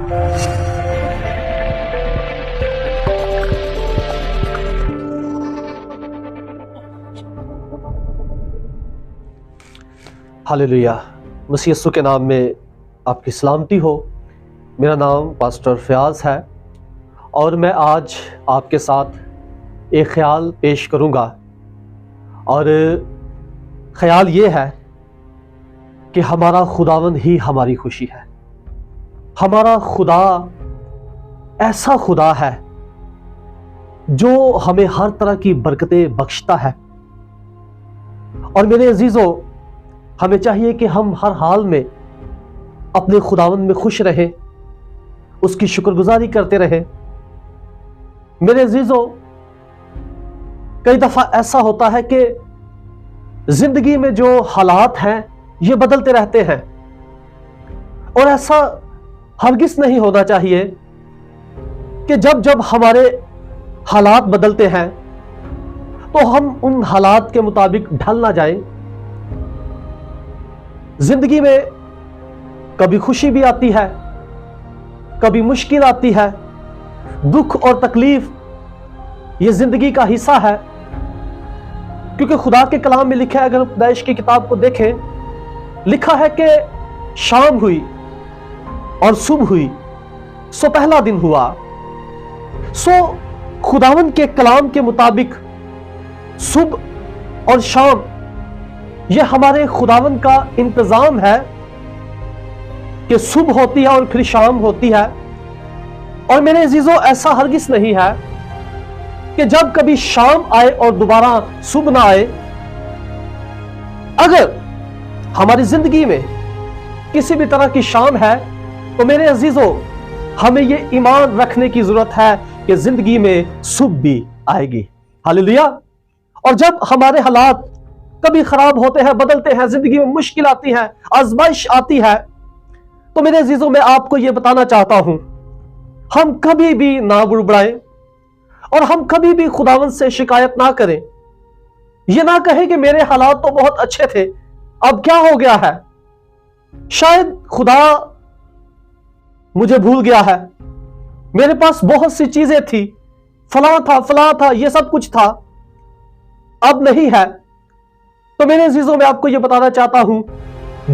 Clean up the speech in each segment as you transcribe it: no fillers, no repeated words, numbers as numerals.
Hallelujah. मसीह यीशु के नाम में आपकी सलामती हो। मेरा नाम पास्टर फयाज है और मैं आज आपके साथ एक ख्याल पेश करूंगा, और ख्याल ये है कि हमारा खुदावंद ही हमारी खुशी है। हमारा खुदा ऐसा खुदा है जो हमें हर तरह की बरकतें बख्शता है। और मेरे अजीजों, हमें चाहिए कि हम हर हाल में अपने खुदावंद में खुश रहें, उसकी शुक्रगुजारी करते रहें। मेरे अजीजों, कई दफा ऐसा होता है कि जिंदगी में जो हालात हैं ये बदलते रहते हैं, और ऐसा हरगिज़ नहीं होना चाहिए कि जब जब हमारे हालात बदलते हैं तो हम उन हालात के मुताबिक ढल ना जाएं। जिंदगी में कभी खुशी भी आती है, कभी मुश्किल आती है। दुख और तकलीफ ये जिंदगी का हिस्सा है, क्योंकि खुदा के कलाम में लिखा है, अगर पैदाइश की किताब को देखें, लिखा है कि शाम हुई और सुबह हुई, सो पहला दिन हुआ। सो खुदावन के कलाम के मुताबिक सुबह और शाम ये हमारे खुदावन का इंतजाम है कि सुबह होती है और फिर शाम होती है। और मेरे अजीजों, ऐसा हरगिज़ नहीं है कि जब कभी शाम आए और दोबारा सुबह ना आए। अगर हमारी जिंदगी में किसी भी तरह की शाम है तो मेरे अजीजों, हमें ये ईमान रखने की जरूरत है कि जिंदगी में सुबह भी आएगी। हालेलुया। और जब हमारे हालात कभी खराब होते हैं, बदलते हैं, जिंदगी में मुश्किल आती है, आजमाइश आती है, तो मेरे अजीजों, मैं आपको यह बताना चाहता हूं, हम कभी भी ना बुड़बड़ाएं और हम कभी भी खुदावंद से शिकायत ना करें। यह ना कहें कि मेरे हालात तो बहुत अच्छे थे, अब क्या हो गया है, शायद खुदा मुझे भूल गया है, मेरे पास बहुत सी चीजें थी, फलां था, यह सब कुछ था, अब नहीं है। तो मेरे अजीजों, मैं आपको यह बताना चाहता हूं,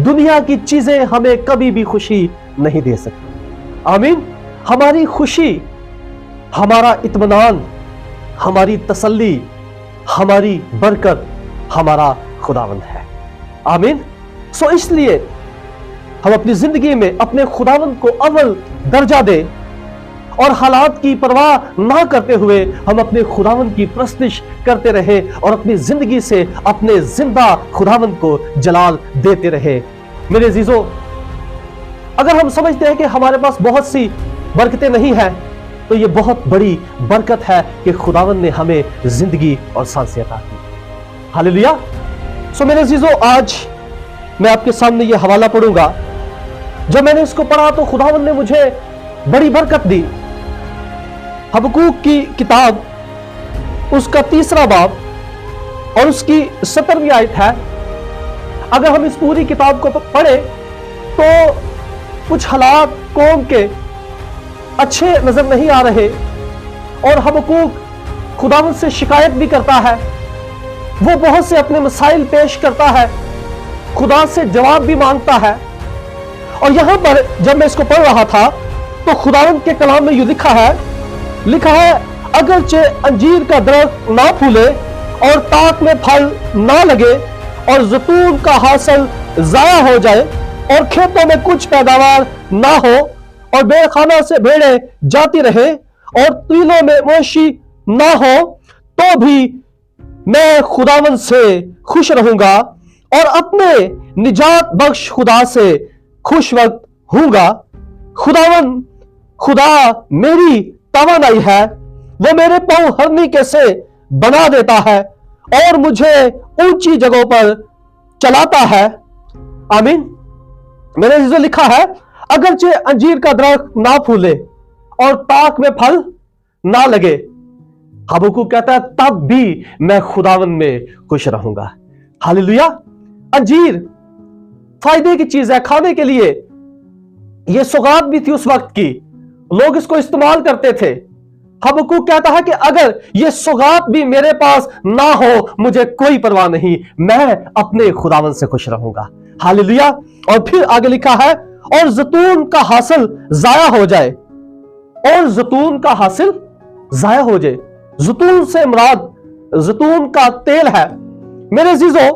दुनिया की चीजें हमें कभी भी खुशी नहीं दे सकती। आमीन। हमारी खुशी, हमारा इत्मीनान, हमारी तसल्ली, हमारी बरकत हमारा खुदावंद है। आमीन। सो इसलिए हम अपनी जिंदगी में अपने खुदावंद को अव्वल दर्जा दें, और हालात की परवाह ना करते हुए हम अपने खुदावंद की प्रस्तुति करते रहे और अपनी जिंदगी से अपने जिंदा खुदावंद को जलाल देते रहे। मेरे अजीजों, अगर हम समझते हैं कि हमारे पास बहुत सी बरकतें नहीं हैं, तो ये बहुत बड़ी बरकत है कि खुदावंद ने हमें जिंदगी और सांसें अता की। हालेलुया। सो मेरे अजीजों, आज मैं आपके सामने ये हवाला पढ़ूंगा। जब मैंने इसको पढ़ा तो खुदावंद ने मुझे बड़ी बरकत दी। हबक्कूक की किताब, उसका 3 बाब और उसकी 17वीं आयत है। अगर हम इस पूरी किताब को पढ़े तो कुछ हालात कौम के अच्छे नजर नहीं आ रहे, और हबक्कूक खुदावंद से शिकायत भी करता है, वो बहुत से अपने मसाइल पेश करता है, खुदा से जवाब भी मांगता है। और यहां पर जब मैं इसको पढ़ रहा था तो खुदावंद के कलाम में यूं लिखा है, अगरचे अंजीर का दरख्त ना फूले और ताक में फल ना लगे और जैतून का हासिल जाया हो जाए और खेतों में कुछ पैदावार ना हो और बेखाना से भेड़ें जाती रहे और तीलों में मवेशी ना हो, तो भी मैं खुदावंद से खुश रहूंगा और अपने निजात बख्श खुदा से खुश वक्त हूंगा। खुदावंद खुदा मेरी तवानाई है, वो मेरे पांव हरनी के से बना देता है और मुझे ऊंची जगहों पर चलाता है। आमीन। मैंने जो लिखा है, अगरचे अंजीर का दरख्त ना फूले और ताक में फल ना लगे, हबक्कूक कहता है तब भी मैं खुदावंद में खुश रहूंगा। हालेलुया। अंजीर फायदे की चीज है खाने के लिए, ये सौगात भी थी उस वक्त की, लोग इसको इस्तेमाल करते थे। हबक्कूक कहता है कि अगर ये सौगात भी मेरे पास ना हो, मुझे कोई परवाह नहीं, मैं अपने खुदावन से खुश रहूंगा। हालेलुया। और फिर आगे लिखा है, और जैतून का हासिल जाया हो जाए, और जैतून का हासिल जाया हो जाए। जैतून से मुराद जैतून का तेल है। मेरे अजीजों,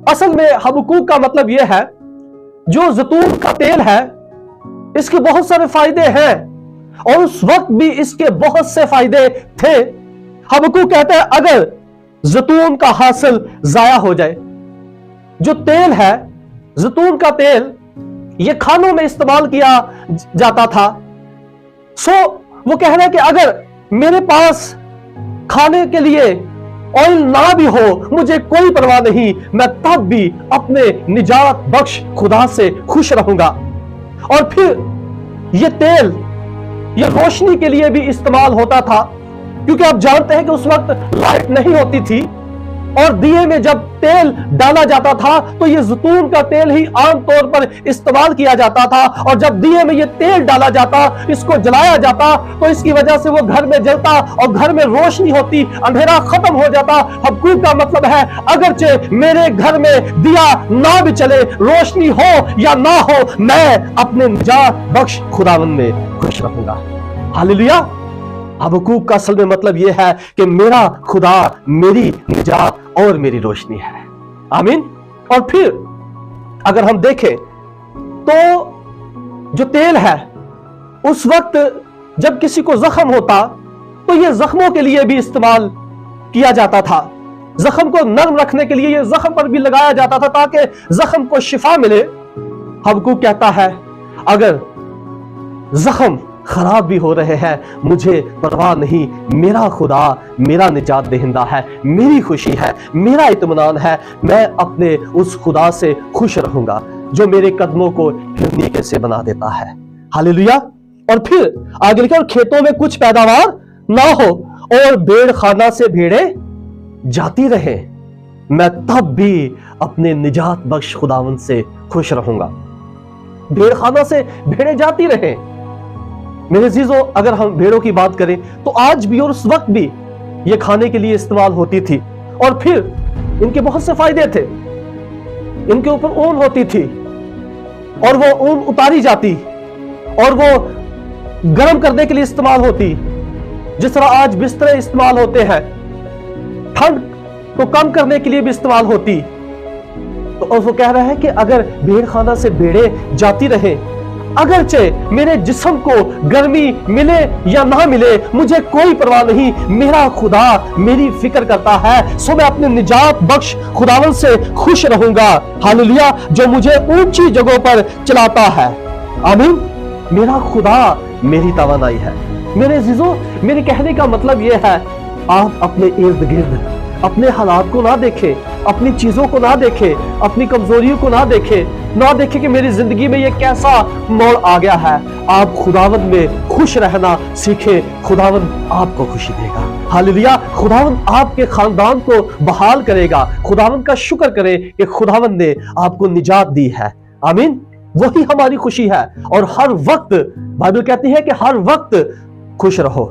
असल में हबक्कूक का मतलब यह है, जो जैतून का तेल है इसके बहुत सारे फायदे हैं, और उस वक्त भी इसके बहुत से फायदे थे। हबक्कूक कहते हैं अगर जैतून का हासिल जाया हो जाए, जो तेल है जैतून का तेल, ये खानों में इस्तेमाल किया जाता था। सो वो कह रहे हैं कि अगर मेरे पास खाने के लिए ऑयल ना भी हो, मुझे कोई परवाह नहीं, मैं तब भी अपने निजात बख्श खुदा से खुश रहूंगा। और फिर ये तेल ये रोशनी के लिए भी इस्तेमाल होता था, क्योंकि आप जानते हैं कि उस वक्त लाइट नहीं होती थी, और दिए में जब तेल डाला जाता था तो ये जैतून का तेल ही आम तौर पर इस्तेमाल किया जाता था। और जब दिए में ये तेल डाला जाता, इसको जलाया जाता, तो इसकी वजह से वो घर में जलता और घर में रोशनी होती, अंधेरा खत्म हो जाता। हबक्कूक का मतलब है, अगरचे मेरे घर में दिया ना भी चले, रोशनी हो या ना हो, मैं अपने निजात बख्श खुदावन में खुश रहूंगा। हालेलुया। हबक्कूक का असल में मतलब यह है कि मेरा खुदा मेरी निजात और मेरी रोशनी है। आमीन। और फिर अगर हम देखें तो जो तेल है, उस वक्त जब किसी को जख्म होता तो यह जख्मों के लिए भी इस्तेमाल किया जाता था। जख्म को नरम रखने के लिए यह जख्म पर भी लगाया जाता था ताकि जख्म को शिफा मिले। हबक्कूक कहता है अगर जख्म खराब भी हो रहे हैं, मुझे परवाह नहीं, मेरा खुदा मेरा निजात देहिंदा है, मेरी खुशी है, मेरा इत्मीनान है, मैं अपने उस खुदा से खुश रहूंगा जो मेरे कदमों को हिरनी से बना देता है। हालेलुया। और फिर आगे लिखा, खेतों में कुछ पैदावार ना हो और भेड़ खाना से भेड़ें जाती रहे, मैं तब भी अपने निजात बख्श खुदावन से खुश रहूंगा। भेड़ खाना से भेड़ें जाती रहे। मेरे अजीजों, अगर हम भेड़ों की बात करें तो आज भी और उस वक्त भी ये खाने के लिए इस्तेमाल होती थी, और फिर इनके बहुत से फायदे थे। इनके ऊपर ऊन होती थी और वो ऊन उतारी जाती और वो गर्म करने के लिए इस्तेमाल होती, जिस तरह आज बिस्तर इस्तेमाल होते हैं, ठंड को कम करने के लिए भी इस्तेमाल होती। तो वो कह रहा है कि अगर भेड़ खाना से भेड़ें जाती रहे, अगरचे मेरे जिस्म को गर्मी मिले या ना मिले, मुझे कोई परवाह नहीं, मेरा खुदा मेरी फिक्र करता है, सो मैं अपने निजात बख्श खुदावन से खुश रहूंगा। हालेलुया। जो मुझे ऊंची जगहों पर चलाता है। आमीन। मेरा खुदा मेरी तवानाई है। मेरे अजीजों, मेरे कहने का मतलब यह है, आप अपने इर्द गिर्द अपने हालात को ना देखें, अपनी चीजों को ना देखें, अपनी कमजोरियों को ना देखें कि मेरी जिंदगी में ये कैसा मोड़ आ गया है। आप खुदावंद में खुश रहना सीखें, खुदावंद आपको खुशी देगा। हालेलुया। खुदावंद आपके खानदान को बहाल करेगा। खुदावंद का शुक्र करें कि खुदावंद ने आपको निजात दी है। आमीन। वही हमारी खुशी है। और हर वक्त बाइबल कहती है कि हर वक्त खुश रहो,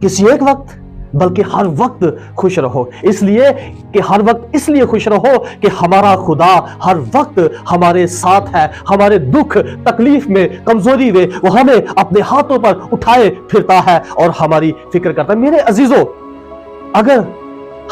किसी एक वक्त बल्कि हर वक्त खुश रहो। इसलिए कि हर वक्त इसलिए खुश रहो कि हमारा खुदा हर वक्त हमारे साथ है। हमारे दुख तकलीफ में, कमजोरी में वो हमें अपने हाथों पर उठाए फिरता है और हमारी फिक्र करता है। मेरे अजीजों, अगर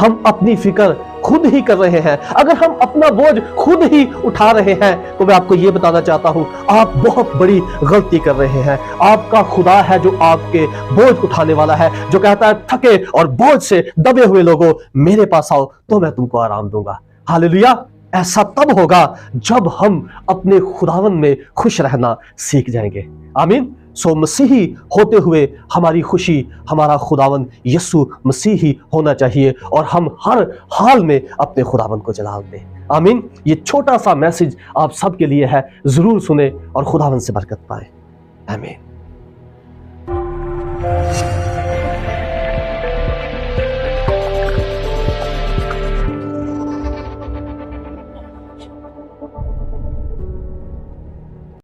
हम अपनी फिक्र खुद ही कर रहे हैं, अगर हम अपना बोझ खुद ही उठा रहे हैं, तो मैं आपको यह बताना चाहता हूं, आप बहुत बड़ी गलती कर रहे हैं। आपका खुदा है जो आपके बोझ उठाने वाला है, जो कहता है थके और बोझ से दबे हुए लोगों मेरे पास आओ तो मैं तुमको आराम दूंगा। हालेलुया। ऐसा तब होगा जब हम अपने खुदावन में खुश रहना सीख जाएंगे। आमीन। सो मसीही होते हुए हमारी खुशी हमारा खुदावन यीशु मसीही होना चाहिए, और हम हर हाल में अपने खुदावन को जलाल दें। आमीन। ये छोटा सा मैसेज आप सबके लिए है, जरूर सुने और खुदावन से बरकत पाए। आमीन।